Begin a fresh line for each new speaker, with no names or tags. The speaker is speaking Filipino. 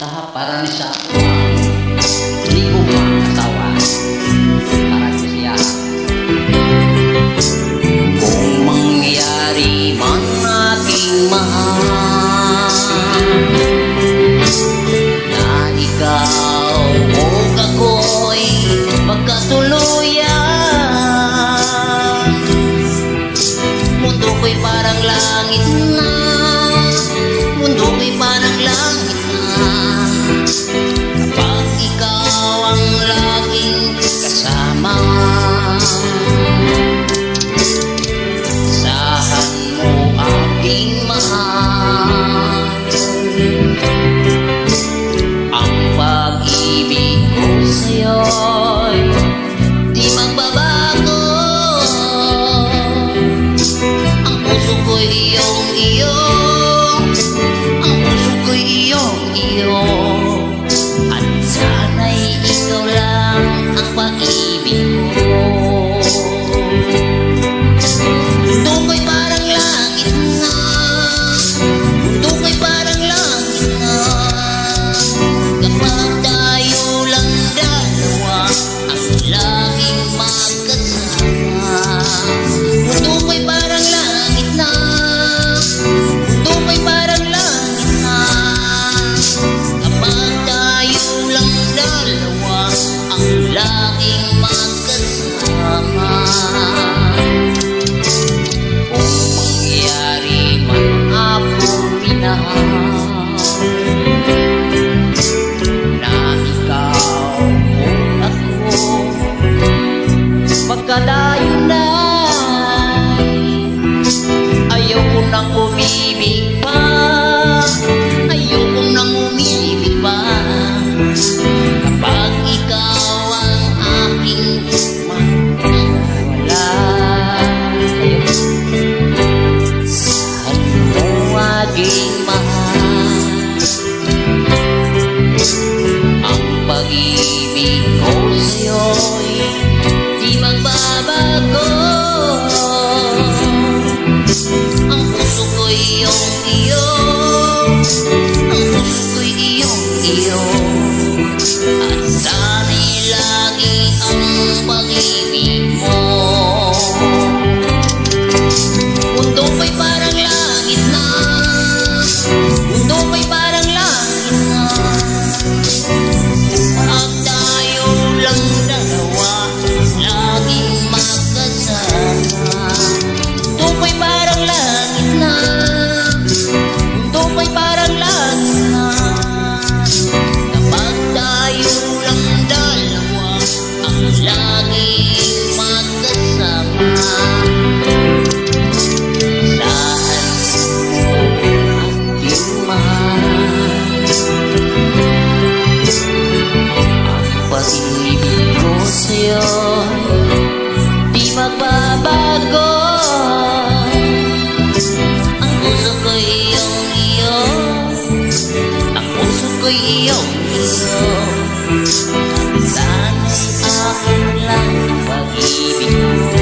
Para ni sa ako hindi ko makasawa para siya. Kung mangyari man aking mahal na ikaw o ako'y magkatuluyan, mundo ko'y parang langit na, mundo ko'y parang langit na kapag ikaw ang laging kasama. Asahan mo aking mahal, ang pag-ibig ko sa'yo'y di magbabago. Ang puso ko'y iyong-iyo, ang puso ko'y iyong-iyo, at sana'y ikaw lang ang pag-ibig ko. Mundo ko'y parang langit na, mundo ko'y parang langit na kapag tayo lang dalawa ang laging magkasama. Mundo ko'y parang langit na, mundo ko'y parang langit na kapag tayo lang dalawa ang laging magkasama. Kung mangyari man akong minahal na ikaw o ako magkalayo na, ayoko nang umibig pa, ayoko nang umibig pa kapag ikaw ang aking magkasawala. Saan mo aking mahal, ang pag-ibig ko sa'yo'y di magbabago. Ang puso ko'y iyong-iyo, ang puso ko'y iyong-iyo, at sana'y lagi ang pag-ibig mo. Mundo ko'y parang langit na, mundo ko'y parang langit na kapag tayo lang dalawa laging magkasama. Mundo ko'y parang langit na, mundo ko'y parang langit na kapag tayo lang dalawa ang laging magkasama. Asahan mo aking mahal, ang pag-ibig ko sa'yo'y di magbabago. Ang puso ko'y iyong-iyo, ang puso ko'y iyong-iyo, at sana'y akin lang pag-ibig ko.